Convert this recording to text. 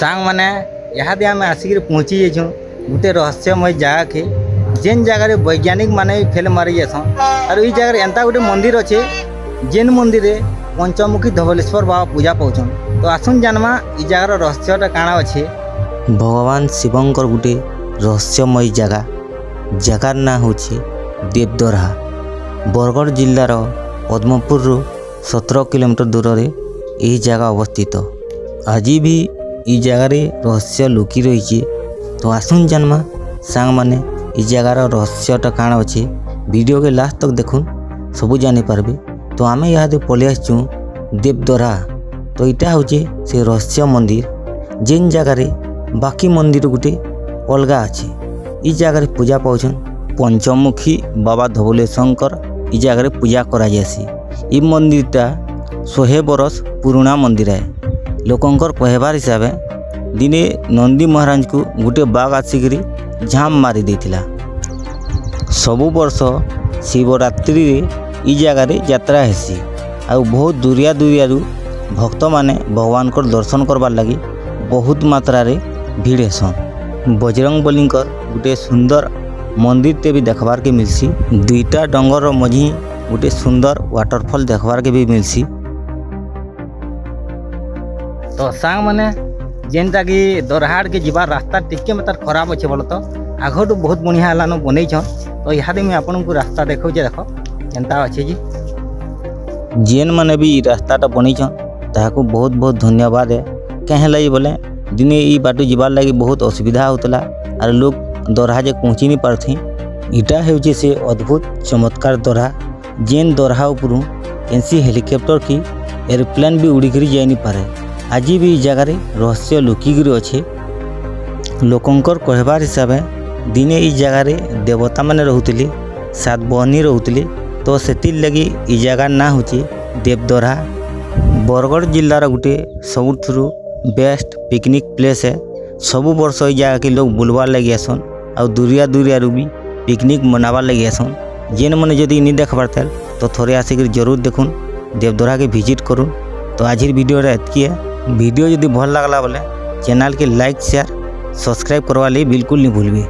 सांग मैंने यहाँ आम आसिक पहुँची जाइछुँ गोटे रहस्यमय जगह के जेन जगह वैज्ञानिक माने फेल मारी जासन और ई जगह एंता गोटे मंदिर अच्छे जेन मंदिर पंचमुखी धवलेश्वर बाबा पूजा पाउछन। तो आसुन जानमा ई जगार रहस्यटा काଣା अच्छे। भगवान शिवंकर गोटे रहस्यमय जगार ना होछि देवदरहा। बरगढ़ जिल्लार पद्मपुर 17 किलोमीटर दूर रे यही जगह अवस्थित। आज भी ई जगार रहस्य लुकी रही। तो आसुन जानमा सांग माने ई जगार रहस्यटा काଣା अच्छे वीडियो के लास्ट तक देखुन सबू जानी पारबे। तो आम यहाँ पलि आसचुँ देवदरहा। तो यहाँ हूँ से रहस्य मंदिर जेन जगार बाकी मंदिर गोटे अलगा अच्छे। ई जगह पूजा पाउछन पंचमुखी बाबा धवलेश्वर ई जगह पूजा करा जासी। ई मंदिरटा 100 बरस पुराना मंदिर है। लोकंकर कहबार हिसाब दिने नंदी महाराज को गोटे बाघ आसिक झाम मारी देथिला। सबु वर्ष शिवरात्रि रे ई जगह यात्रा हेसी आ बहुत दूरिया भक्त माने भगवान को दर्शन करबार लगी बहुत मात्रा रे भीड़ हेसन। बजरंग बलींकर गोटे सुंदर मंदिर ते भी देखबार के मिलसी। दुईटा डंगर मझी गोटे सुंदर वाटरफॉल देखबार के भी मिलसी। तो सांग मैंने जेनटा कि दरहाड़ के जीवार रास्ता टिके मतलब खराब अच्छे बोल तो आगठ बहुत बढ़िया है बनई छन। तो यहाँ मुझे आपन को रास्ता देखो देख केनता अच्छे जी जेन मैंने भी रास्ताटा बनईछन ताको बहुत बहुत धन्यवाद है। कहें लगी बोले दिने ई बाटू जीवार लगी बहुत असुविधा होतला और लोग दरहा जे पहुँची नहीं पारथी। इटा होचे से अद्भुत चमत्कार दरहा जेन दरहा उपरू कैंसी हेलिकॉप्टर की एरोप्लेन भी उड़ी कर जाई नहीं पारे। आज भी ई जगार रहस्य लुकिक अच्छे। लोकंकर कहबार हिसाब दिने ई जगार देवता माने रहूतिले 7 बहनी रहूतिले। तो सेतिर लगी ई जगार ना होची देवदरहा। बरगढ़ जिल्लार गोटे सबुठुरु बेस्ट पिकनिक प्लेस है। सबु वर्ष ई जगह के लोग बुलवार लगी आसन और दूरिया भी पिकनिक मनाबार लगी आसन। जेन मैंने जदि नहीं देखबार थाल तो थोड़े आसिक जरूर देखुन देवदरहा के विजिट करुन। तो आज वीडियो एतकी है। वीडियो यदि भल लगला बोले चैनल के लाइक शेयर सब्सक्राइब करवा बिल्कुल नहीं भूलबे।